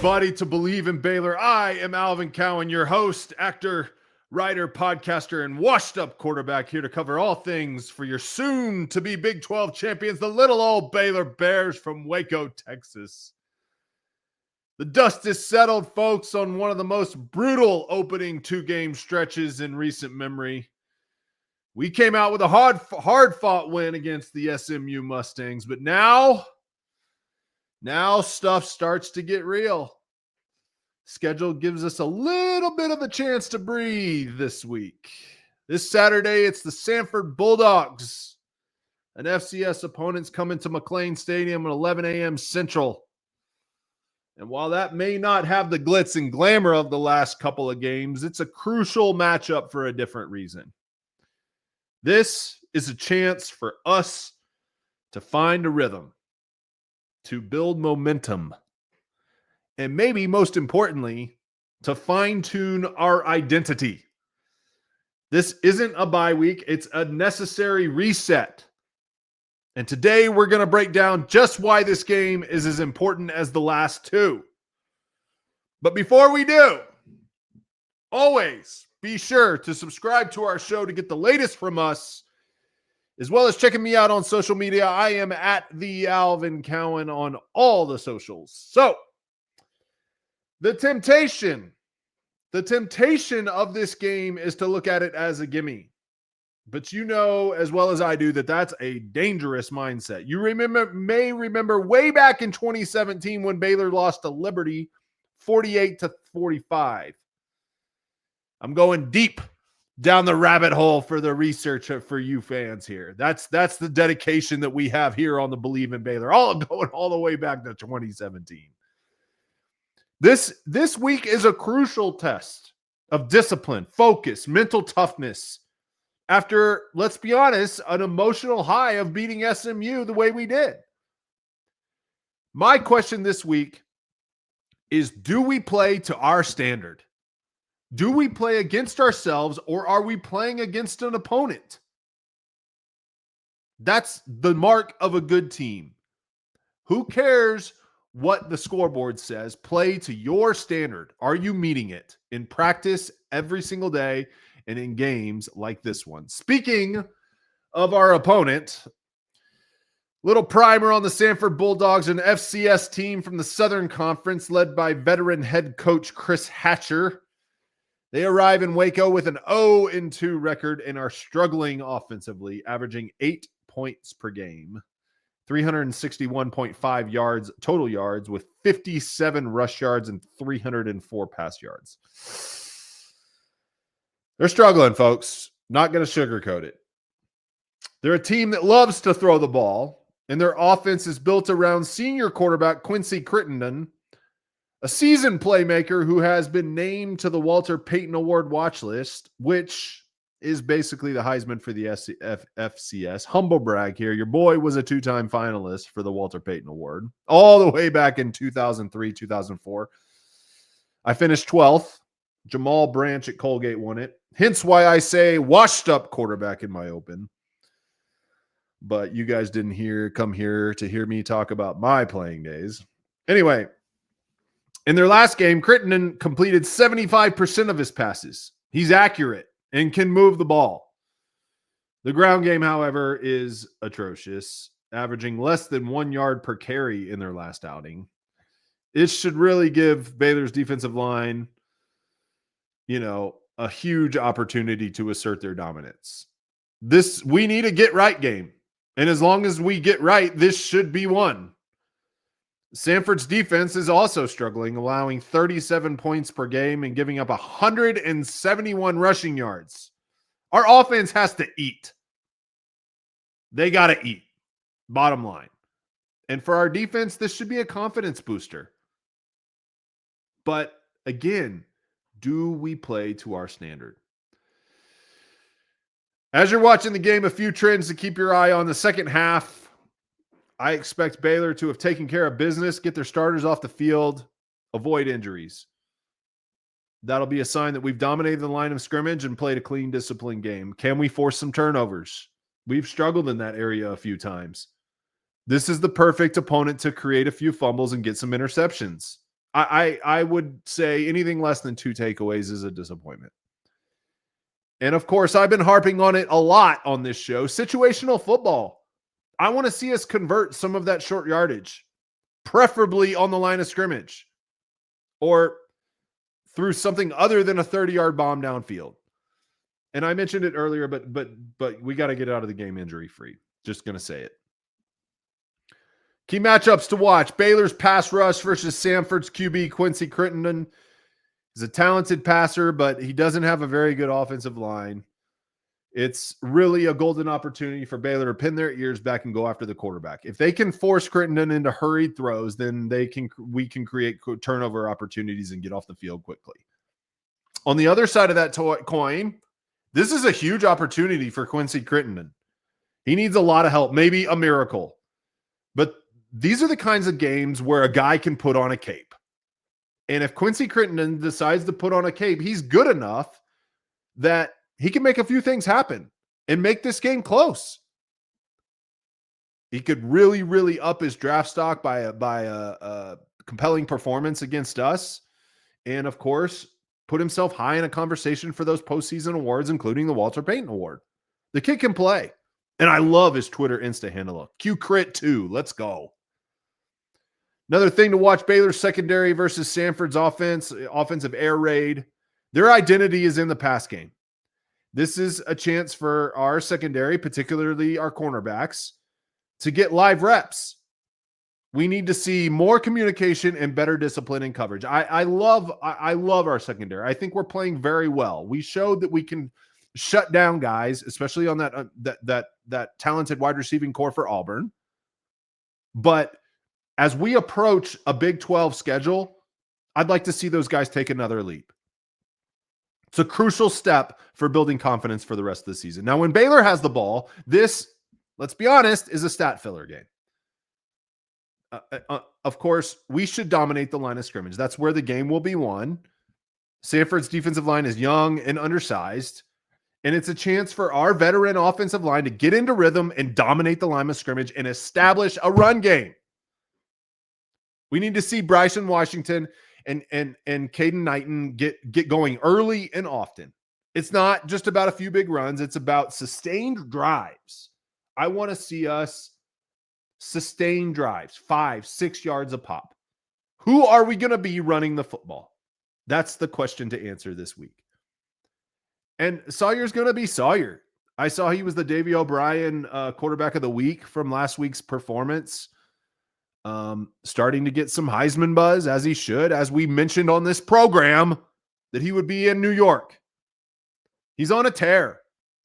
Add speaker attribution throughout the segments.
Speaker 1: everybody, to Believe in Baylor. I am Alvin Cowan, your host, actor, writer, podcaster, and washed-up quarterback, here to cover all things for your soon-to-be Big 12 champions, the little old Baylor Bears from Waco, Texas. The dust is settled, folks, on one of the most brutal opening two-game stretches in recent memory. We came out with a hard-fought win against the SMU Mustangs, but now stuff starts to get real. Schedule gives us a little bit of a chance to breathe this week. This Saturday, it's the Samford Bulldogs. An FCS opponent's coming to McLean Stadium at 11 a.m. Central. And while that may not have the glitz and glamour of the last couple of games, it's a crucial matchup for a different reason. This is a chance for us to find a rhythm, to build momentum, and maybe most importantly, to fine-tune our identity. This isn't a bye week, it's a necessary reset. And today we're going to break down just why this game is as important as the last two. But before we do, always be sure to subscribe to our show to get the latest from us, as well as checking me out on social media. I am at the Alvin Cowan on all the socials. So, the temptation of this game is to look at it as a gimme. But you know as well as I do that that's a dangerous mindset. You may remember way back in 2017 when Baylor lost to Liberty 48-45. I'm going deep down the rabbit hole for the research for you fans here. That's the dedication that we have here on the Believe in Baylor, all going all the way back to 2017. This week is a crucial test of discipline, focus, mental toughness. After, let's be honest, an emotional high of beating SMU the way we did. My question this week is, do we play to our standard? Do we play against ourselves, or are we playing against an opponent? That's the mark of a good team. Who cares what the scoreboard says? Play to your standard. Are you meeting it in practice every single day and in games like this one? Speaking of our opponent, little primer on the Samford Bulldogs, an FCS team from the Southern Conference led by veteran head coach Chris Hatcher. They arrive in Waco with an 0-2 record and are struggling offensively, averaging 8 points per game, 361.5 yards, total yards, with 57 rush yards and 304 pass yards. They're struggling, folks. Not going to sugarcoat it. They're a team that loves to throw the ball, and their offense is built around senior quarterback Quincy Crittenden, a seasoned playmaker who has been named to the Walter Payton Award watch list, which is basically the Heisman for the FCS. Humble brag here. Your boy was a two-time finalist for the Walter Payton Award all the way back in 2003, 2004. I finished 12th. Jamal Branch at Colgate won it. Hence why I say washed-up quarterback in my open. But you guys didn't come here to hear me talk about my playing days. Anyway, in their last game, Crittenden completed 75% of his passes. He's accurate and can move the ball. The ground game, however, is atrocious, averaging less than 1 yard per carry in their last outing. It should really give Baylor's defensive line, a huge opportunity to assert their dominance. We need a get-right game. And as long as we get right, this should be one. Samford's defense is also struggling, allowing 37 points per game and giving up 171 rushing yards. Our offense has to eat. They got to eat, bottom line. And for our defense, this should be a confidence booster. But again, do we play to our standard? As you're watching the game, a few trends to keep your eye on. The second half, I expect Baylor to have taken care of business, get their starters off the field, avoid injuries. That'll be a sign that we've dominated the line of scrimmage and played a clean, disciplined game. Can we force some turnovers? We've struggled in that area a few times. This is the perfect opponent to create a few fumbles and get some interceptions. I would say anything less than 2 takeaways is a disappointment. And of course, I've been harping on it a lot on this show. Situational football. I want to see us convert some of that short yardage, preferably on the line of scrimmage or through something other than a 30-yard bomb downfield. And I mentioned it earlier, but we got to get out of the game injury free. Just going to say it. Key matchups to watch. Baylor's pass rush versus Samford's QB, Quincy Crittenden. He's a talented passer, but he doesn't have a very good offensive line. It's really a golden opportunity for Baylor to pin their ears back and go after the quarterback. If they can force Crittenden into hurried throws, then we can create turnover opportunities and get off the field quickly. On the other side of that coin, this is a huge opportunity for Quincy Crittenden. He needs a lot of help, maybe a miracle. But these are the kinds of games where a guy can put on a cape. And if Quincy Crittenden decides to put on a cape, he's good enough that he can make a few things happen and make this game close. He could really, really up his draft stock by a compelling performance against us. And of course, put himself high in a conversation for those postseason awards, including the Walter Payton Award. The kid can play. And I love his Twitter Insta handle. QCrit2. Let's go. Another thing to watch, Baylor's secondary versus Samford's offensive air raid. Their identity is in the pass game. This is a chance for our secondary, particularly our cornerbacks, to get live reps. We need to see more communication and better discipline in coverage. I love our secondary. I think we're playing very well. We showed that we can shut down guys, especially on that talented wide receiving core for Auburn. But as we approach a Big 12 schedule, I'd like to see those guys take another leap. It's a crucial step for building confidence for the rest of the season. Now, when Baylor has the ball, this, let's be honest, is a stat filler game. Of course, we should dominate the line of scrimmage. That's where the game will be won. Samford's defensive line is young and undersized, and it's a chance for our veteran offensive line to get into rhythm and dominate the line of scrimmage and establish a run game. We need to see Bryson Washington and Caden Knighton get going early and often. It's not just about a few big runs. It's about sustained drives. I want to see us sustain drives, 5-6 yards a pop. Who are we going to be running the football? That's the question to answer this week. And Sawyer's going to be Sawyer. I saw he was the Davey O'Brien quarterback of the week from last week's performance. Starting to get some Heisman buzz, as he should, as we mentioned on this program, that he would be in New York. He's on a tear.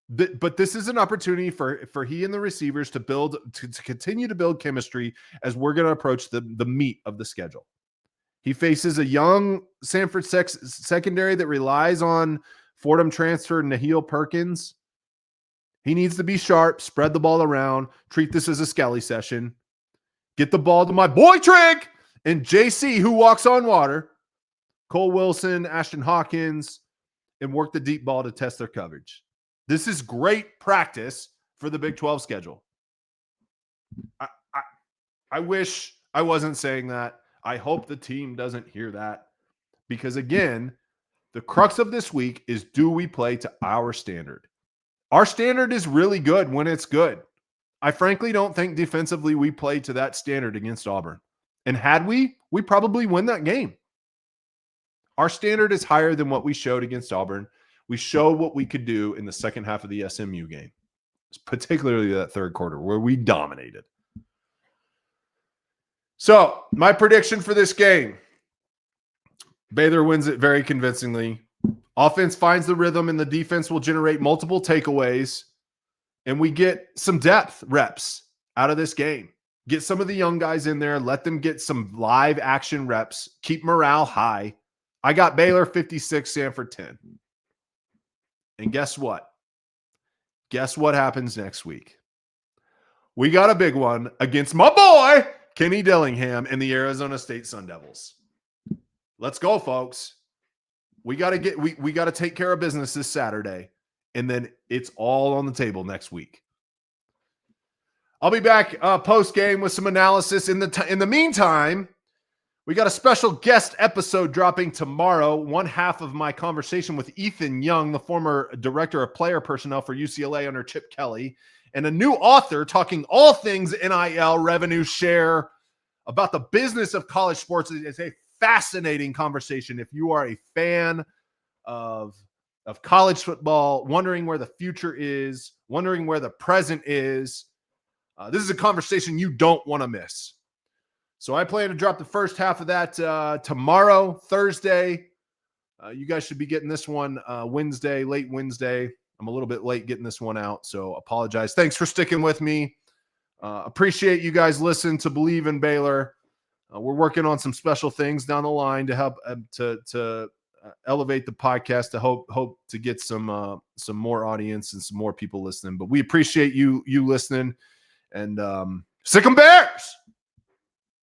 Speaker 1: But this is an opportunity for he and the receivers to continue to build chemistry as we're going to approach the meat of the schedule. He faces a young Samford secondary that relies on Fordham transfer Naheel Perkins. He needs to be sharp, spread the ball around, treat this as a Skelly session. Get the ball to my boy Trick and JC, who walks on water, Cole Wilson, Ashton Hawkins, and work the deep ball to test their coverage. This is great practice for the Big 12 schedule. I wish I wasn't saying that. I hope the team doesn't hear that. Because again, the crux of this week is, do we play to our standard? Our standard is really good when it's good. I frankly don't think defensively we played to that standard against Auburn. And had we probably win that game. Our standard is higher than what we showed against Auburn. We showed what we could do in the second half of the SMU game, particularly that third quarter where we dominated. So my prediction for this game, Baylor wins it very convincingly. Offense finds the rhythm and the defense will generate multiple takeaways. And we get some depth reps out of this game. Get some of the young guys in there. Let them get some live action reps. Keep morale high. I got Baylor 56, Samford 10. And guess what? Guess what happens next week? We got a big one against my boy, Kenny Dillingham, and the Arizona State Sun Devils. Let's go, folks. We got to take care of business this Saturday. And then it's all on the table next week. I'll be back post-game with some analysis. In the meantime, We got a special guest episode dropping tomorrow. One half of my conversation with Ethan Young, the former director of player personnel for UCLA under Chip Kelly, and a new author talking all things NIL, revenue share, about the business of college sports. It's a fascinating conversation. If you are a fan of college football, wondering where the future is, wondering where the present is, this is a conversation you don't want to miss. So I plan to drop the first half of that tomorrow, Thursday. You guys should be getting this one Wednesday, late Wednesday. I'm a little bit late getting this one out, so apologize. Thanks for sticking with me. Appreciate you guys listening to Believe in Baylor. We're working on some special things down the line to help to elevate the podcast, to hope to get some more audience and some more people listening. But we appreciate you listening, and sick 'em Bears!